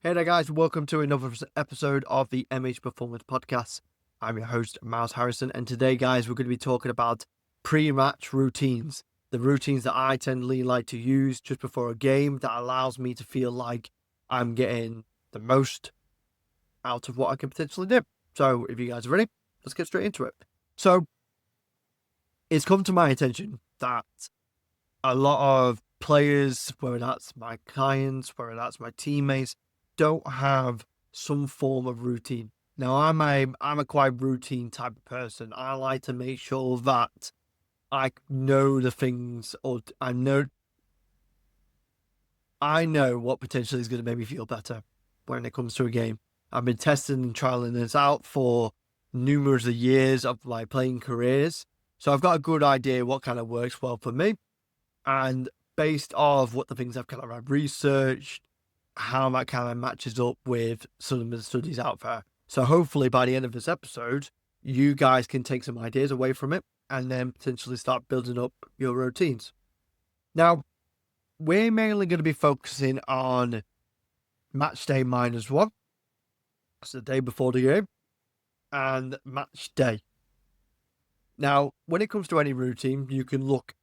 Hey there, guys. Welcome to another episode of the MH Performance Podcast. I'm your host, Miles Harrison, and today, guys, we're going to be talking about pre-match routines. The routines that I tend to like to use just before a game that allows me to feel like I'm getting the most out of what I can potentially do. So, if you guys are ready, let's get straight into it. So, it's come to my attention that a lot of players, whether that's my clients, whether that's my teammates, don't have some form of routine. Now, I'm a quite routine type of person. I like to make sure that I know the things, or I know what potentially is going to make me feel better when it comes to a game. I've been testing and trialing this out for numerous of years of my playing careers, so I've got a good idea what kind of works well for me. And based off what the things I've kind of researched, how that kind of matches up with some of the studies out there. So hopefully by the end of this episode, you guys can take some ideas away from it and then potentially start building up your routines. Now, we're mainly going to be focusing on match day -1. That's the day before the game, and match day. Now, when it comes to any routine, you can look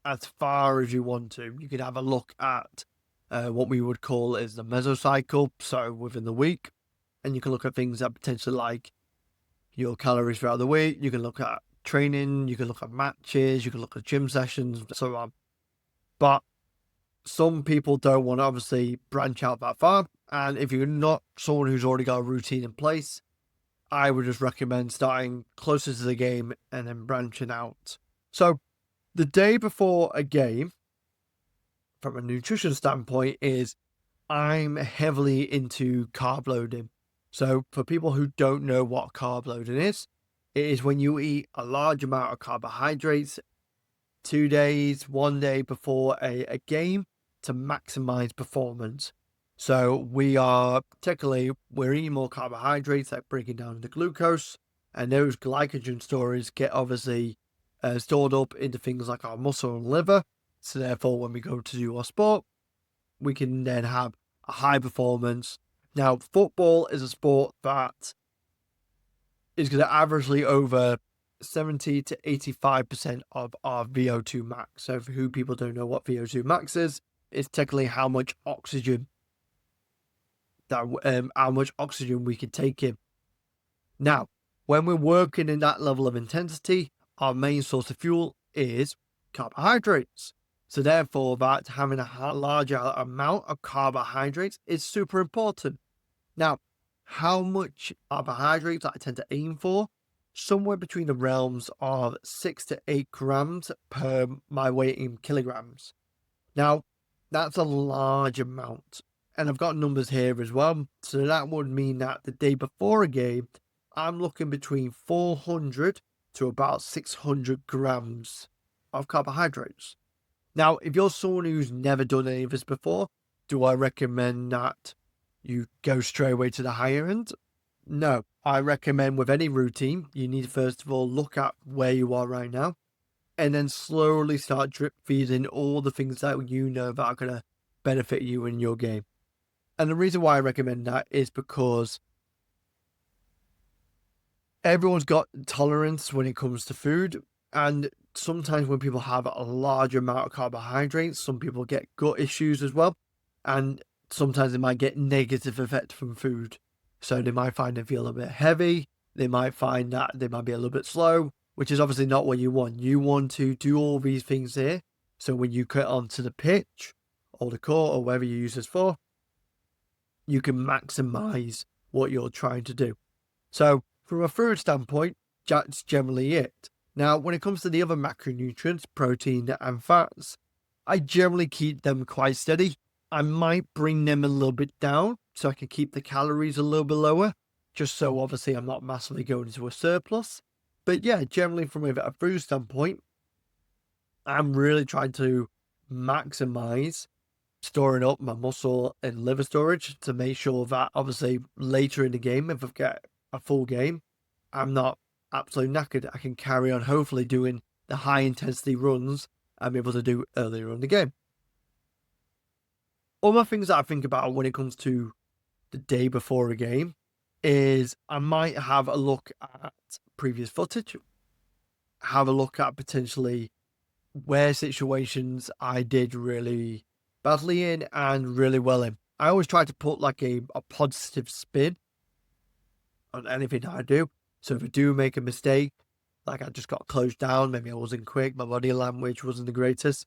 as far as you want to. You can have a look at what we would call is the mesocycle, so within the week, and you can look at things that potentially like your calories throughout the week. You can look at training, you can look at matches, you can look at gym sessions, so on. But some people don't want to obviously branch out that far, and if you're not someone who's already got a routine in place, I would just recommend starting closer to the game and then branching out. So the day before a game, from a nutrition standpoint, is I'm heavily into carb loading. So for people who don't know what carb loading is, it is when you eat a large amount of carbohydrates 2 days, 1 day before a game to maximize performance. So we're eating more carbohydrates, like breaking down the glucose, and those glycogen stores get obviously stored up into things like our muscle and liver. So therefore, when we go to do our sport, we can then have a high performance. Now, football is a sport that is going to averagely over 70 to 85% of our VO2 max. So, for who people don't know what VO2 max is, it's technically how much oxygen we can take in. Now, when we're working in that level of intensity, our main source of fuel is carbohydrates. So therefore, that having a larger amount of carbohydrates is super important. Now, how much carbohydrates I tend to aim for? Somewhere between the realms of 6 to 8 grams per my weight in kilograms. Now, that's a large amount. And I've got numbers here as well. So that would mean that the day before a game, I'm looking between 400 to about 600 grams of carbohydrates. Now, if you're someone who's never done any of this before, do I recommend that you go straight away to the higher end? No, I recommend with any routine, you need to first of all look at where you are right now and then slowly start drip feeding all the things that you know that are going to benefit you in your game. And the reason why I recommend that is because everyone's got tolerance when it comes to food. And sometimes when people have a large amount of carbohydrates, some people get gut issues as well. And sometimes they might get negative effect from food. So they might find it feel a bit heavy. They might find that they might be a little bit slow, which is obviously not what you want. You want to do all these things here. So when you cut onto the pitch or the court or wherever you use this for, you can maximize what you're trying to do. So from a food standpoint, that's generally it. Now, when it comes to the other macronutrients, protein and fats, I generally keep them quite steady. I might bring them a little bit down so I can keep the calories a little bit lower, just so obviously I'm not massively going into a surplus. But yeah, generally from a food standpoint, I'm really trying to maximize storing up my muscle and liver storage to make sure that obviously later in the game, if I've got a full game, I'm not absolutely knackered. I can carry on hopefully doing the high intensity runs I'm able to do earlier in the game. Other things that I think about when it comes to the day before a game is I might have a look at previous footage, have a look at potentially where situations I did really badly in and really well in. I always try to put like a positive spin on anything I do. So if I do make a mistake, like I just got closed down, maybe I wasn't quick, my body language wasn't the greatest,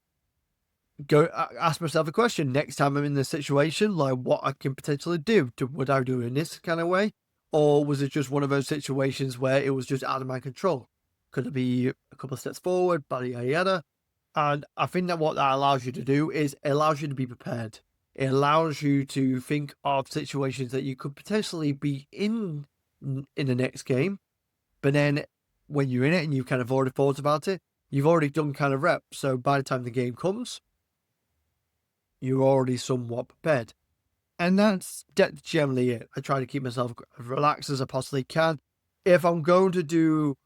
go ask myself a question next time I'm in this situation, like what I can potentially do. Would I do it in this kind of way? Or was it just one of those situations where it was just out of my control? Could it be a couple of steps forward, yada yada? And I think that what that allows you to do is it allows you to be prepared. It allows you to think of situations that you could potentially be in the next game, but then when you're in it and you've kind of already thought about it, you've already done kind of reps. So by the time the game comes, you're already somewhat prepared. And that's generally it. I try to keep myself as relaxed as I possibly can. If I'm going to do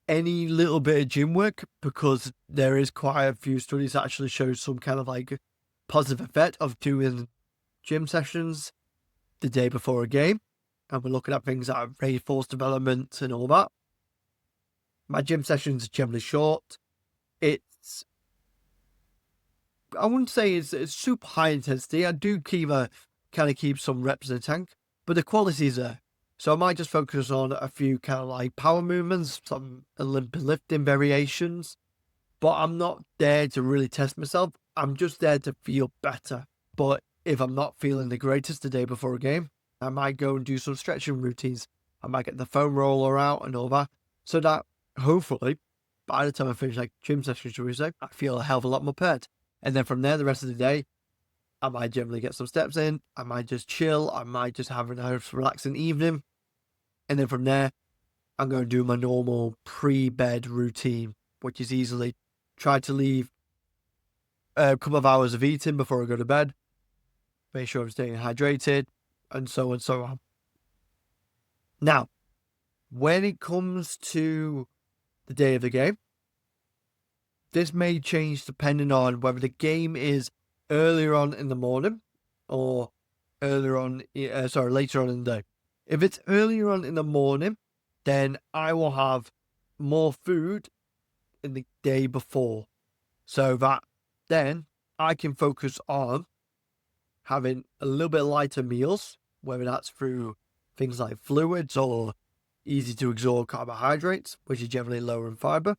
any little bit of gym work, because there is quite a few studies that actually show some kind of like positive effect of doing gym sessions the day before a game, and we're looking at things like reinforced development and all that. My gym sessions are generally short. It's, I wouldn't say it's super high intensity. I do keep some reps in the tank, but the quality is there. So I might just focus on a few kind of like power movements, some Olympic lifting variations, but I'm not there to really test myself. I'm just there to feel better. But if I'm not feeling the greatest the day before a game, I might go and do some stretching routines. I might get the foam roller out and all that, so that hopefully by the time I finish like gym session, should we say, I feel a hell of a lot more prepared. And then from there, the rest of the day, I might generally get some steps in. I might just chill. I might just have a nice relaxing evening. And then from there, I'm going to do my normal pre-bed routine, which is easily try to leave a couple of hours of eating before I go to bed. Make sure I'm staying hydrated, and so on and so on. Now, when it comes to the day of the game, this may change depending on whether the game is earlier on in the morning or later on in the day. If it's earlier on in the morning, then I will have more food in the day before, so that then I can focus on having a little bit lighter meals, whether that's through things like fluids or easy to absorb carbohydrates, which is generally lower in fiber.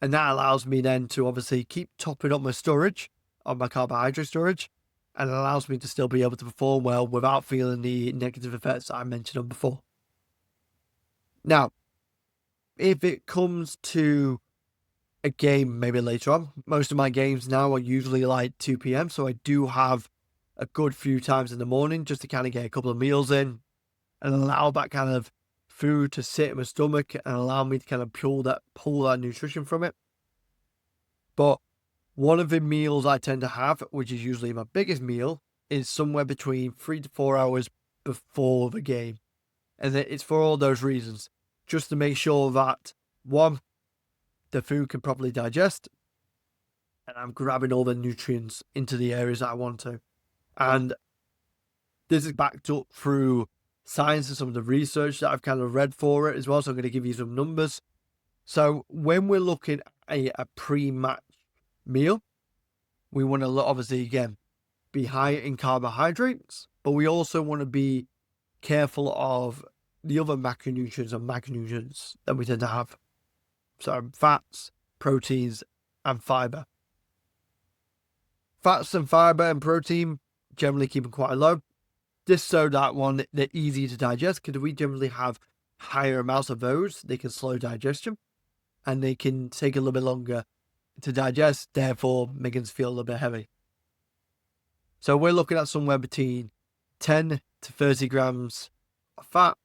And that allows me then to obviously keep topping up my storage, on my carbohydrate storage, and it allows me to still be able to perform well without feeling the negative effects that I mentioned on before. Now, if it comes to a game maybe later on, most of my games now are usually like 2 p.m. So I do have a good few times in the morning just to kind of get a couple of meals in and allow that kind of food to sit in my stomach and allow me to kind of pull that nutrition from it. But one of the meals I tend to have, which is usually my biggest meal, is somewhere between 3 to 4 hours before the game. And it's for all those reasons. Just to make sure that, one, the food can properly digest, and I'm grabbing all the nutrients into the areas that I want to. And this is backed up through science and some of the research that I've kind of read for it as well. So I'm going to give you some numbers. So when we're looking at a pre-match meal, we want to obviously, again, be high in carbohydrates, but we also want to be careful of the other macronutrients and macronutrients that we tend to have. So fats, proteins, and fiber. Fats and fiber and protein generally keep them quite low. Just so that one, they're easy to digest, because we generally have higher amounts of those. They can slow digestion, and they can take a little bit longer to digest, therefore making us feel a little bit heavy. So we're looking at somewhere between 10 to 30 grams of fat,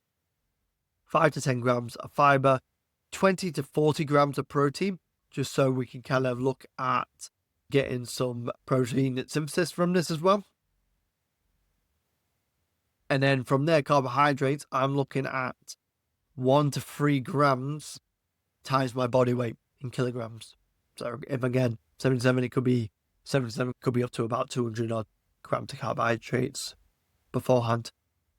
5 to 10 grams of fiber, 20 to 40 grams of protein, just so we can kind of look at getting some protein synthesis from this as well. And then from there, carbohydrates, I'm looking at 1 to 3 grams times my body weight in kilograms. So if again, 77, it could be 77 could be up to about 200 odd grams of carbohydrates beforehand.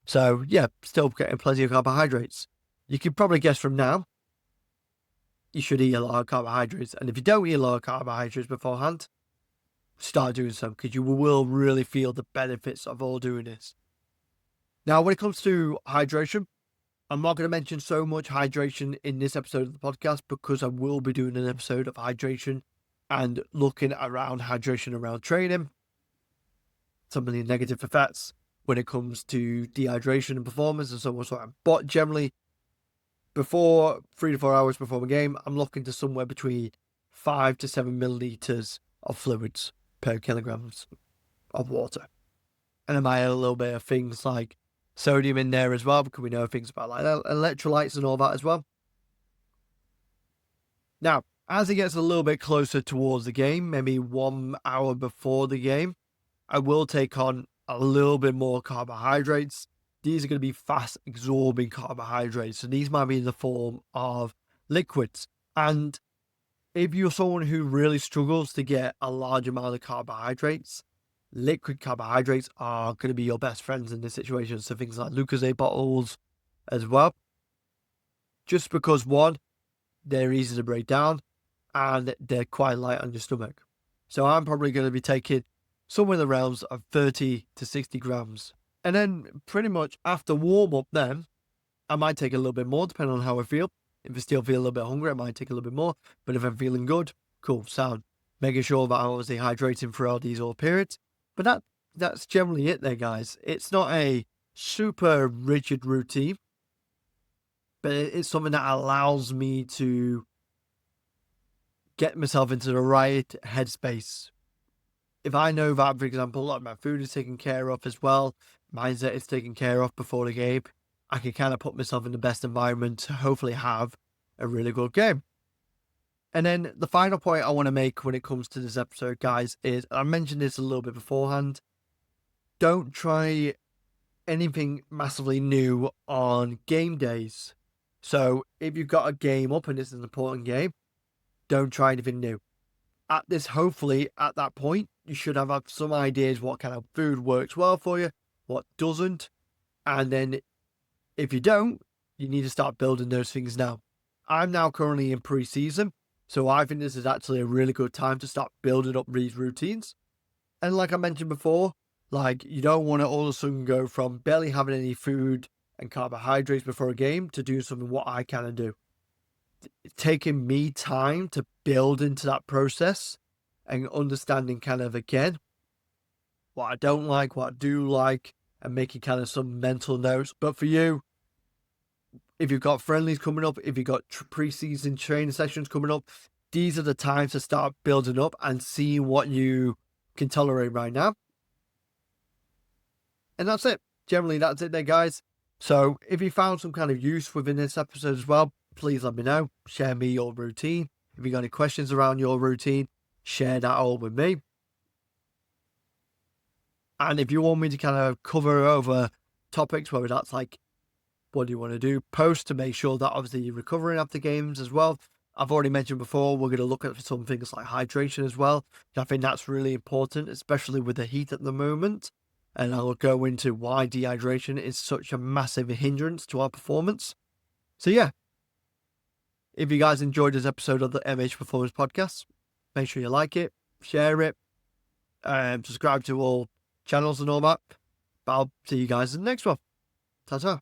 So yeah, still getting plenty of carbohydrates. You can probably guess from now, you should eat a lot of carbohydrates. And if you don't eat a lot of carbohydrates beforehand, start doing so, because you will really feel the benefits of all doing this. Now, when it comes to hydration, I'm not going to mention so much hydration in this episode of the podcast, because I will be doing an episode of hydration and looking around hydration around training, some of the negative effects when it comes to dehydration and performance and so on and so on. But generally, before 3 to 4 hours before my game, I'm looking to somewhere between 5 to 7 milliliters of fluids per kilograms of water. And I might add a little bit of things like sodium in there as well, because we know things about like electrolytes and all that as well. Now, as it gets a little bit closer towards the game, maybe 1 hour before the game, I will take on a little bit more carbohydrates. These are going to be fast absorbing carbohydrates, and these might be in the form of liquids. And if you're someone who really struggles to get a large amount of carbohydrates, liquid carbohydrates are going to be your best friends in this situation. So things like Lucozade bottles as well. Just because, one, they're easy to break down and they're quite light on your stomach. So I'm probably going to be taking somewhere in the realms of 30 to 60 grams. And then pretty much after warm up, then I might take a little bit more depending on how I feel. If I still feel a little bit hungry, I might take a little bit more. But if I'm feeling good, cool, sound. Making sure that I'm obviously hydrating throughout these all periods. But that's generally it there, guys. It's not a super rigid routine, but it's something that allows me to get myself into the right headspace. If I know that, for example, like my food is taken care of as well, mindset is taken care of before the game, I can kind of put myself in the best environment to hopefully have a really good game. And then the final point I want to make when it comes to this episode, guys, is I mentioned this a little bit beforehand. Don't try anything massively new on game days. So if you've got a game up and it's an important game, don't try anything new. Hopefully at that point, you should have some ideas what kind of food works well for you, what doesn't. And then if you don't, you need to start building those things now. I'm now currently in pre-season, so I think this is actually a really good time to start building up these routines. And like I mentioned before, like you don't want to all of a sudden go from barely having any food and carbohydrates before a game to do something what I kind of do. It's taking me time to build into that process and understanding kind of again what I don't like, what I do like, and making kind of some mental notes. But for you, if you've got friendlies coming up, if you've got pre-season training sessions coming up, these are the times to start building up and seeing what you can tolerate right now. And that's it. Generally, that's it there, guys. So if you found some kind of use within this episode as well, please let me know. Share me your routine. If you got any questions around your routine, share that all with me. And if you want me to kind of cover over topics, whether that's like, what do you want to do, post to make sure that obviously you're recovering after games as well. I've already mentioned before, we're going to look at some things like hydration as well. I think that's really important, especially with the heat at the moment. And I'll go into why dehydration is such a massive hindrance to our performance. So yeah, if you guys enjoyed this episode of the MH Performance Podcast, make sure you like it, share it, subscribe to all channels and all that. But I'll see you guys in the next one. Ta-ta.